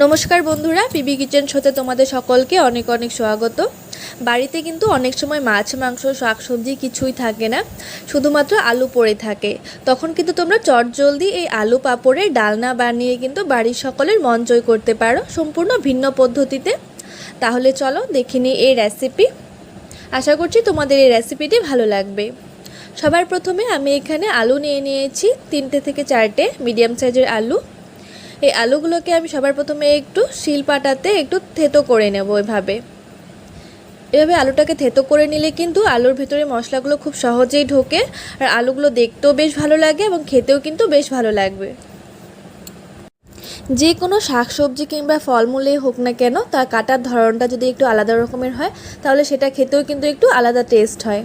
নমস্কার বন্ধুরা, PB kitchen শোতে তোমাদের সকলকে অনেক অনেক স্বাগত। বাড়িতে কিন্তু অনেক সময় মাছ মাংস শাকসবজি কিছুই থাকে না, শুধুমাত্র আলু পড়ে থাকে। তখন কিন্তু তোমরা চটজলদি এই আলু পাঁপড়ের ডালনা বানিয়ে কিন্তু বাড়ির সকলের মন জয় করতে পারো সম্পূর্ণ ভিন্ন পদ্ধতিতে। তাহলে চলো দেখে নিই এই রেসিপি। আশা করছি তোমাদের এই রেসিপিটি ভালো লাগবে। সবার প্রথমে আমি এখানে আলু নিয়ে নিয়েছি 3 থেকে 4টে মিডিয়াম সাইজের আলু। এই আলুগুলোকে আমি সবার প্রথমে একটু শিলপাটাতে একটু থেতো করে নেব। এভাবে আলুটাকে থেতো করে নিলে কিন্তু আলুর ভেতরে মশলাগুলো খুব সহজেই ঢোকে, আর আলুগুলো দেখতেও বেশ ভালো লাগে এবং খেতেও কিন্তু বেশ ভালো লাগবে। যে কোনো শাকসবজি কিংবা ফলমূলেই হোক না কেন, তার কাটার ধরনটা যদি একটু আলাদা রকমের হয় তাহলে সেটা খেতেও কিন্তু একটু আলাদা টেস্ট হয়।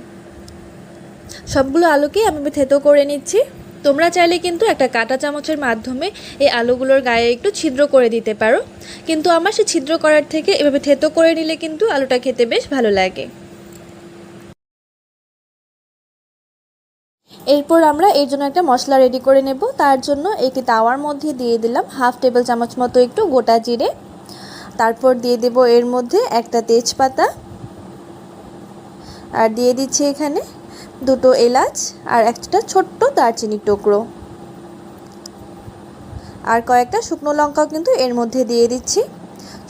সবগুলো আলুকেই আমি থেতো করে নিচ্ছি। তোমরা চাইলে কিন্তু একটা কাঁটা চামচের মাধ্যমে এই আলুগুলোর গায়ে একটু ছিদ্র করে দিতে পারো, কিন্তু আমার সে ছিদ্র করার থেকে এভাবে থেতো করে নিলে কিন্তু আলুটা খেতে বেশ ভালো লাগে। এরপর আমরা এর জন্য একটা মশলা রেডি করে নেব। তার জন্য একটি তাওয়ার মধ্যে দিয়ে দিলাম 1/2 টেবিল চামচ মতো একটু গোটা জিরে। তারপর দিয়ে দেব এর মধ্যে একটা তেজপাতা, আর দিয়ে দিচ্ছি এখানে 2টো এলাচ আর একটা ছোট্ট দারচিনির টুকরো, আর কয়েকটা শুকনো লঙ্কাও কিন্তু এর মধ্যে দিয়ে দিচ্ছি।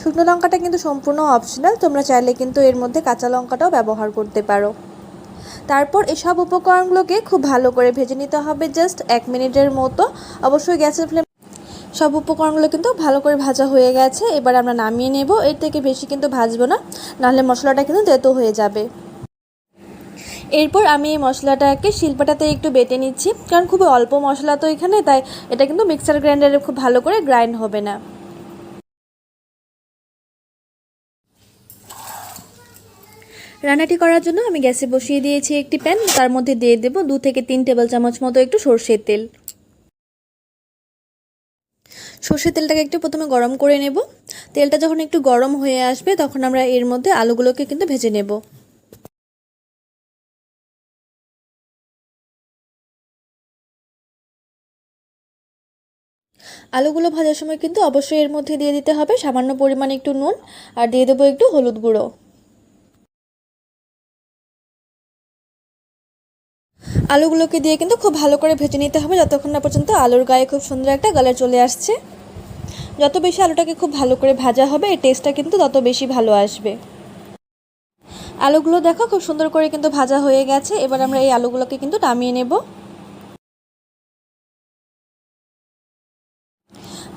শুকনো লঙ্কাটা কিন্তু সম্পূর্ণ অপশনাল, তোমরা চাইলে কিন্তু এর মধ্যে কাঁচা লঙ্কাটাও ব্যবহার করতে পারো। তারপর এসব উপকরণগুলোকে খুব ভালো করে ভেজে নিতে হবে, জাস্ট 1 মিনিটের মতো। অবশ্যই গ্যাসের ফ্লেম, সব উপকরণগুলো কিন্তু ভালো করে ভাজা হয়ে গেছে। এবার আমরা নামিয়ে নেব। এর থেকে বেশি কিন্তু ভাজবো না, নাহলে মশলাটা কিন্তু তেতো হয়ে যাবে। এরপর আমি এই মশলাটাকে শিলপাটাতে একটু বেটে নিচ্ছি, কারণ খুবই অল্প মশলা তো এখানে, তাই এটা কিন্তু মিক্সার গ্রাইন্ডারে খুব ভালো করে গ্রাইন্ড হবে না। রান্নাটি করার জন্য আমি গ্যাসে বসিয়ে দিয়েছি একটি প্যান। তার মধ্যে দিয়ে দেব 2 থেকে 3 টেবিল চামচ মতো একটু সরষের তেল। সরষের তেলটাকে একটু প্রথমে গরম করে নেব। তেলটা যখন একটু গরম হয়ে আসবে তখন আমরা এর মধ্যে আলুগুলোকে কিন্তু ভেজে নেব। আলুগুলো ভাজার সময় কিন্তু অবশ্যই এর মধ্যে দিয়ে দিতে হবে সামান্য পরিমাণে একটু নুন, আর দিয়ে দেবো একটু হলুদ গুঁড়ো। আলুগুলোকে দিয়ে কিন্তু খুব ভালো করে ভেজে নিতে হবে যতক্ষণ না পর্যন্ত আলুর গায়ে খুব সুন্দর একটা কালার চলে আসছে। যত বেশি আলুটাকে খুব ভালো করে ভাজা হবে এর টেস্টটা কিন্তু তত বেশি ভালো আসবে। আলুগুলো দেখো খুব সুন্দর করে কিন্তু ভাজা হয়ে গেছে। এবার আমরা এই আলুগুলোকে কিন্তু নামিয়ে নেব।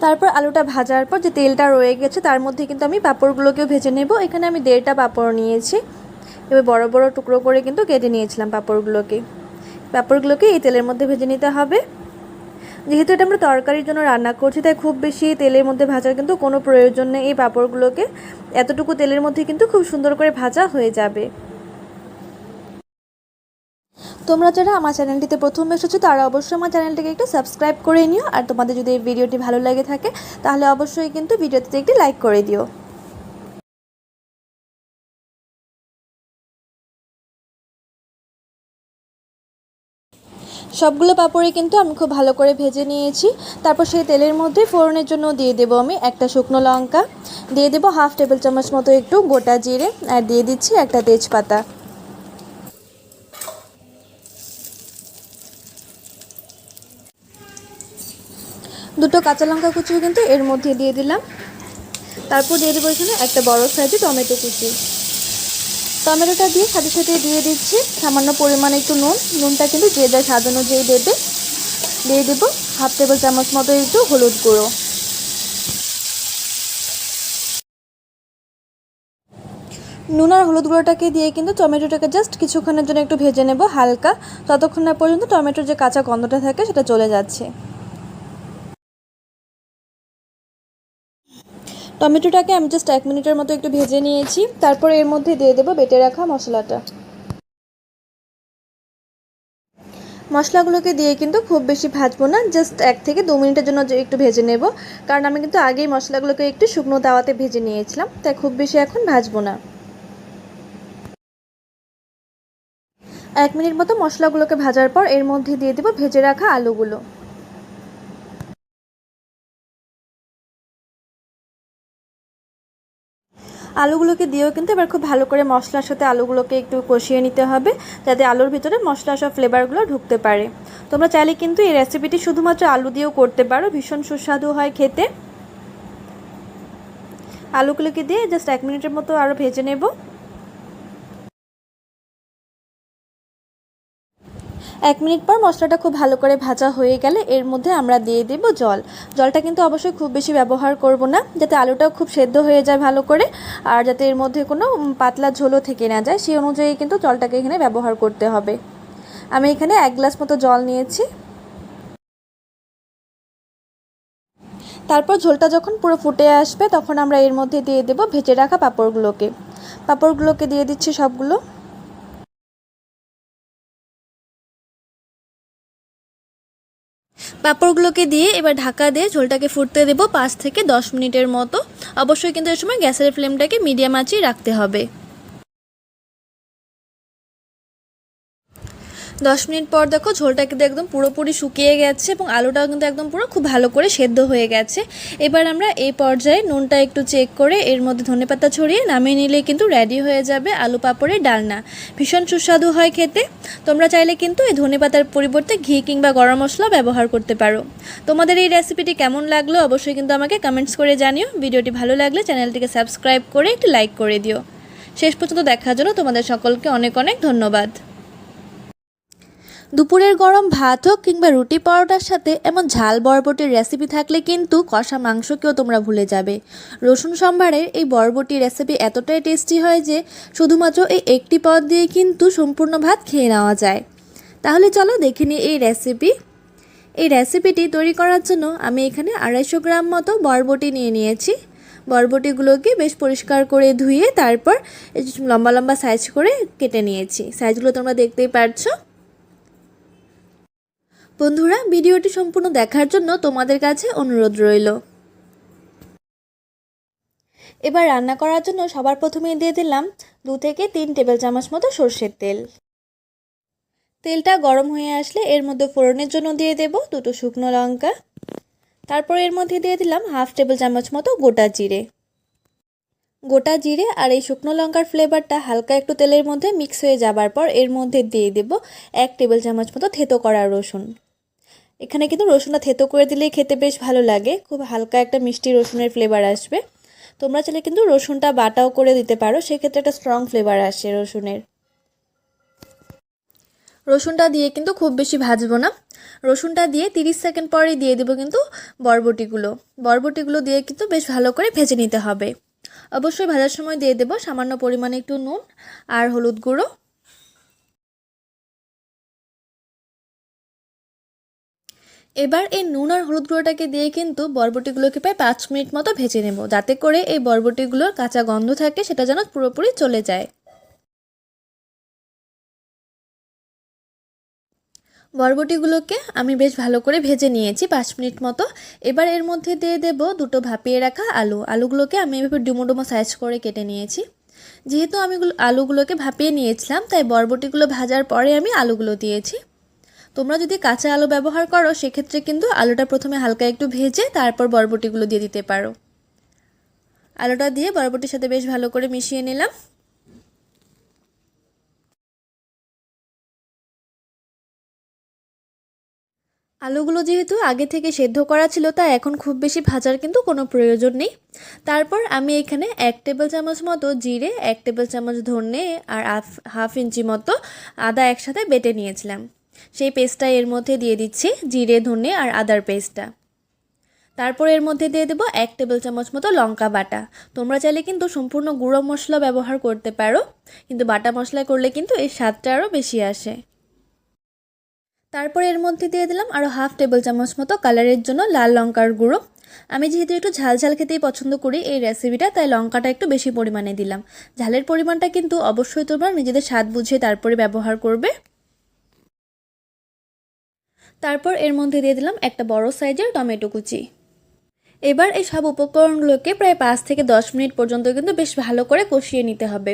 তারপর আলুটা ভাজার পর যে তেলটা রয়ে গেছে তার মধ্যে কিন্তু আমি পাঁপড়গুলোকেও ভেজে নেব। এখানে আমি 1.5টা পাঁপড় নিয়েছি। এবার বড় বড় টুকরো করে কিন্তু কেটে নিয়েছিলাম পাঁপড়গুলোকে এই তেলের মধ্যে ভেজে নিতে হবে। যেহেতু এটা আমরা তরকারির জন্য রান্না করছি, তাই খুব বেশি তেলের মধ্যে ভাজার কিন্তু কোনো প্রয়োজন নেই। এই পাঁপড়গুলোকে এতটুকু তেলের মধ্যে কিন্তু খুব সুন্দর করে ভাজা হয়ে যাবে। তোমরা যারা আমার চ্যানেলটিতে প্রথম এসেছো তারা অবশ্যই আমার চ্যানেলটিকে একটু সাবস্ক্রাইব করে নিও, আর তোমাদের যদি এই ভিডিওটি ভালো লাগে থাকে তাহলে অবশ্যই কিন্তু ভিডিওতে একটি লাইক করে দিও। সবগুলো পাঁপড়ই কিন্তু আমি খুব ভালো করে ভেজে নিয়েছি। তারপর সেই তেলের মধ্যে ফোড়নের জন্য দিয়ে দেবো আমি একটা শুকনো লঙ্কা, দিয়ে দেবো 1/2 টেবিল চামচ মতো একটু গোটা জিরে, আর দিয়ে দিচ্ছি একটা তেজপাতা। দুটো কাঁচা লঙ্কা কুচিও কিন্তু এর মধ্যে দিয়ে দিলাম। তারপর দিয়ে দেবো এখানে একটা বড় সাইজে টমেটো কুচি। টমেটোটা দিয়ে সাথে সাথে দিয়ে দিচ্ছি সামান্য পরিমাণে একটু নুনটা কিন্তু যে যা স্বাদ অনুযায়ী দেবে। দিয়ে দেবো 1/2 টেবিল চামচ মতো একটু হলুদ গুঁড়ো। নুন আর হলুদ গুঁড়োটাকে দিয়ে কিন্তু টমেটোটাকে জাস্ট কিছুক্ষণের জন্য একটু ভেজে নেব হালকা, ততক্ষণ না পর্যন্ত টমেটোর যে কাঁচা গন্ধটা থাকে সেটা চলে যাচ্ছে। টমেটোটাকে আমি জাস্ট 1 মিনিটের মতো একটু ভেজে নিয়েছি। তারপর এর মধ্যে দিয়ে দেবো বেটে রাখা মশলাটা। মশলাগুলোকে দিয়ে কিন্তু খুব বেশি ভাজবো না, জাস্ট 1 থেকে 2 মিনিটের জন্য একটু ভেজে নেব, কারণ আমি কিন্তু আগেই মশলাগুলোকে একটু শুকনো তাওয়াতে ভেজে নিয়েছিলাম, তাই খুব বেশি এখন ভাজবো না। 1 মিনিট মতো মশলাগুলোকে ভাজার পর এর মধ্যে দিয়ে দেবো ভেজে রাখা আলুগুলো। আলুগুলোকে দিয়েও কিন্তু এবার খুব ভালো করে মশলার সাথে আলুগুলোকে একটু কষিয়ে নিতে হবে, যাতে আলুর ভিতরে মশলা সব ফ্লেভারগুলো ঢুকতে পারে। তোমরা চাইলে কিন্তু এই রেসিপিটি শুধুমাত্র আলু দিয়েও করতে পারো, ভীষণ সুস্বাদু হয় খেতে। আলুগুলোকে দিয়ে জাস্ট 1 মিনিটের মতো আরও ভেজে নেব। 1 মিনিট পর মশলাটা খুব ভালো করে ভাজা হয়ে গেলে এর মধ্যে আমরা দিয়ে দেব জল। জলটা কিন্তু অবশ্যই খুব বেশি ব্যবহার করব না, যাতে আলুটাও খুব সেদ্ধ হয়ে যায় ভালো করে, আর যাতে এর মধ্যে কোনো পাতলা ঝোলও থেকে না যায়, সেই অনুযায়ী কিন্তু জলটাকে এখানে ব্যবহার করতে হবে। আমি এখানে 1 গ্লাস মতো জল নিয়েছি। তারপর ঝোলটা যখন পুরো ফুটে আসবে তখন আমরা এর মধ্যে দিয়ে দেব ভেজে রাখা পাঁপড়গুলোকে দিয়ে দিচ্ছি সবগুলো। পাঁপড়গুলোকে দিয়ে এবার ঢাকা দিয়ে ঝোলটাকে ফুটতে দেব 5 থেকে 10 মিনিটের মতো। অবশ্যই কিন্তু এর সময় গ্যাসের ফ্লেমটাকে মিডিয়াম আঁচেই রাখতে হবে। 10 মিনিট পর দেখো ঝোলটা কিন্তু একদম পুরোপুরি শুকিয়ে গেছে এবং আলুটাও কিন্তু একদম পুরো খুব ভালো করে সেদ্ধ হয়ে গেছে। এবার আমরা এই পর্যায়ে নুনটা একটু চেক করে এর মধ্যে ধনেপাতা ছড়িয়ে নামিয়ে নিলে কিন্তু রেডি হয়ে যাবে আলু পাঁপড়ের ডালনা। ভীষণ সুস্বাদু হয় খেতে। তোমরা চাইলে কিন্তু এই ধনেপাতার পরিবর্তে ঘি কিংবা গরম মশলা ব্যবহার করতে পারো। তোমাদের এই রেসিপিটি কেমন লাগলো অবশ্যই কিন্তু আমাকে কমেন্টস করে জানিও। ভিডিওটি ভালো লাগলে চ্যানেলটিকে সাবস্ক্রাইব করে একটি লাইক করে দিও। শেষ পর্যন্ত দেখার জন্য তোমাদের সকলকে অনেক অনেক ধন্যবাদ। দুপুরের গরম ভাত হোক কিংবা রুটি পরোটার সাথে এমন ঝাল বরবটির রেসিপি থাকলে কিন্তু কষা মাংসকেও তোমরা ভুলে যাবে। রসুন সম্ভারের এই বরবটি রেসিপি এতটাই টেস্টি হয় যে শুধুমাত্র এই একটি পদ দিয়ে কিন্তু সম্পূর্ণ ভাত খেয়ে নেওয়া যায়। তাহলে চলো দেখে নিই এই রেসিপি। এই রেসিপিটি তৈরি করার জন্য আমি এখানে 250 গ্রাম মতো বরবটি নিয়ে নিয়েছি। বরবটিগুলোকে বেশ পরিষ্কার করে ধুয়ে তারপর লম্বা লম্বা সাইজ করে কেটে নিয়েছি। সাইজগুলো তোমরা দেখতেই পারছো। বন্ধুরা, ভিডিওটি সম্পূর্ণ দেখার জন্য তোমাদের কাছে অনুরোধ রইল। এবার রান্না করার জন্য সবার প্রথমেই দিয়ে দিলাম 2 থেকে 3 টেবিল চামচ মতো সরষের তেল। তেলটা গরম হয়ে আসলে এর মধ্যে ফোড়নের জন্য দিয়ে দেব 2টো শুকনো লঙ্কা। তারপর এর মধ্যে দিয়ে দিলাম 1/2 টেবিল চামচ মতো গোটা জিরে। গোটা জিরে আর এই শুকনো লঙ্কার ফ্লেভারটা হালকা একটু তেলের মধ্যে মিক্স হয়ে যাবার পর এর মধ্যে দিয়ে দেব 1 টেবিল চামচ মতো থেতো করা রসুন। এখানে কিন্তু রসুনটা থেতো করে দিলেই খেতে বেশ ভালো লাগে, খুব হালকা একটা মিষ্টি রসুনের ফ্লেভার আসবে। তোমরা চাইলে কিন্তু রসুনটা বাটাও করে দিতে পারো, সেক্ষেত্রে একটা স্ট্রং ফ্লেভার আসে রসুনের। রসুনটা দিয়ে কিন্তু খুব বেশি ভাজবো না। রসুনটা দিয়ে 30 সেকেন্ড পরেই দিয়ে দেবো কিন্তু বরবটিগুলো দিয়ে কিন্তু বেশ ভালো করে ভেজে নিতে হবে। অবশ্যই ভাজার সময় দিয়ে দেবো সামান্য পরিমাণে একটু নুন আর হলুদ গুঁড়ো। এবার এই নুন আর হলুদ গুঁড়োটাকে দিয়ে কিন্তু বরবটিগুলোকে প্রায় 5 মিনিট মতো ভেজে নেব, যাতে করে এই বরবটিগুলোর কাঁচা গন্ধ থাকে সেটা যেন পুরোপুরি চলে যায়। বরবটিগুলোকে আমি বেশ ভালো করে ভেজে নিয়েছি 5 মিনিট মতো। এবার এর মধ্যে দিয়ে দেব 2টো ভাপিয়ে রাখা আলুগুলোকে আমি এভাবে ডুমো ডুমো সাইজ করে কেটে নিয়েছি। যেহেতু আমি আলুগুলোকে ভাপিয়ে নিয়েছিলাম তাই বরবটিগুলো ভাজার পরে আমি আলুগুলো দিয়েছি। তোমরা যদি কাঁচা আলু ব্যবহার করো সেক্ষেত্রে কিন্তু আলুটা প্রথমে হালকা একটু ভেজে তারপর বরবটিগুলো দিয়ে দিতে পারো। আলুটা দিয়ে বরবটির সাথে বেশ ভালো করে মিশিয়ে নিলাম। আলুগুলো যেহেতু আগে থেকে সেদ্ধ করা ছিল তাই এখন খুব বেশি ভাজার কিন্তু কোনো প্রয়োজন নেই। তারপর আমি এখানে 1 টেবিল চামচ মতো জিরে, 1 টেবিল চামচ ধনে আর হাফ ইঞ্চি মতো আদা একসাথে বেটে নিয়েছিলাম, সেই পেস্টটা এর মধ্যে দিয়ে দিচ্ছি, জিরে ধনে আর আদার পেস্টটা। তারপর এর মধ্যে দিয়ে দেবো 1 টেবিল চামচ মতো লঙ্কা বাটা। তোমরা চাইলে কিন্তু সম্পূর্ণ গুঁড়ো মশলা ব্যবহার করতে পারো, কিন্তু বাটা মশলা করলে কিন্তু এর স্বাদটা আরও বেশি আসে। তারপর এর মধ্যে দিয়ে দিলাম আরও 1/2 টেবিল চামচ মতো কালারের জন্য লাল লঙ্কার গুঁড়ো। আমি যেহেতু একটু ঝাল ঝাল খেতেই পছন্দ করি এই রেসিপিটা, তাই লঙ্কাটা একটু বেশি পরিমাণে দিলাম। ঝালের পরিমাণটা কিন্তু অবশ্যই তোমরা নিজেদের স্বাদ বুঝে তারপরে ব্যবহার করবে। তারপর এর মধ্যে দিয়ে দিলাম একটা বড় সাইজের টমেটো কুচি। এবার এই সব উপকরণগুলোকে প্রায় 5 থেকে 10 মিনিট পর্যন্ত কিন্তু বেশ ভালো করে কষিয়ে নিতে হবে।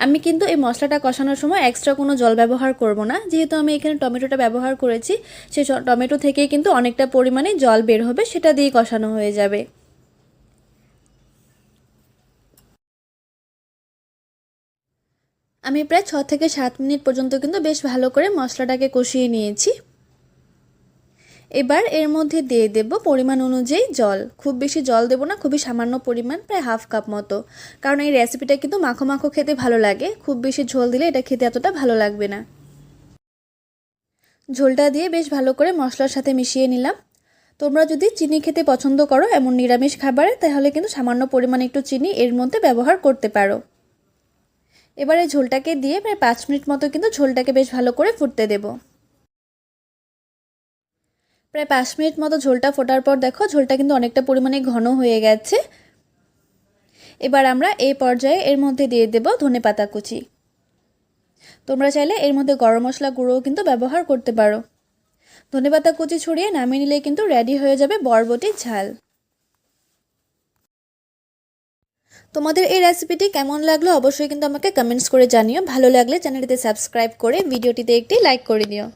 আমি কিন্তু এই মশলাটা কষানোর সময় এক্সট্রা কোনো জল ব্যবহার করব না, যেহেতু আমি এখানে টমেটোটা ব্যবহার করেছি, সেই টমেটো থেকেই কিন্তু অনেকটা পরিমাণে জল বের হবে, সেটা দিয়ে কষানো হয়ে যাবে। আমি প্রায় 6 থেকে 7 মিনিট পর্যন্ত কিন্তু বেশ ভালো করে মশলাটাকে কষিয়ে নিয়েছি। এবার এর মধ্যে দিয়ে দেব পরিমাণ অনুযায়ী জল। খুব বেশি জল দেব না, খুবই সামান্য পরিমাণ, প্রায় হাফ কাপ মতো, কারণ এই রেসিপিটা কিন্তু মাখো মাখো খেতে ভালো লাগে। খুব বেশি ঝোল দিলে এটা খেতে এতটা ভালো লাগবে না। ঝোলটা দিয়ে বেশ ভালো করে মশলার সাথে মিশিয়ে নিলাম। তোমরা যদি চিনি খেতে পছন্দ করো এমন নিরামিষ খাবারে, তাহলে কিন্তু সামান্য পরিমাণে একটু চিনি এর মধ্যে ব্যবহার করতে পারো। এবারে ঝোলটাকে দিয়ে প্রায় 5 মিনিট মতো কিন্তু ঝোলটাকে বেশ ভালো করে ফুটতে দেব। প্রায় 5 মিনিট মতো ঝোলটা ফোটার পর দেখো ঝোলটা কিন্তু অনেকটা পরিমাণে ঘন হয়ে গেছে। এবার আমরা এই পর্যায়ে এর মধ্যে দিয়ে দেব ধনেপাতা কুচি। তোমরা চাইলে এর মধ্যে গরম মশলা গুঁড়োও কিন্তু ব্যবহার করতে পারো। ধনেপাতা কুচি ছড়িয়ে নামিয়ে নিলে কিন্তু রেডি হয়ে যাবে বরবটির ঝাল। তোমাদের এই রেসিপিটি কেমন লাগলো অবশ্যই কিন্তু আমাকে কমেন্টস করে জানিও। ভালো লাগলে চ্যানেলটিতে সাবস্ক্রাইব করে ভিডিওটিতে একটি লাইক করে দিও।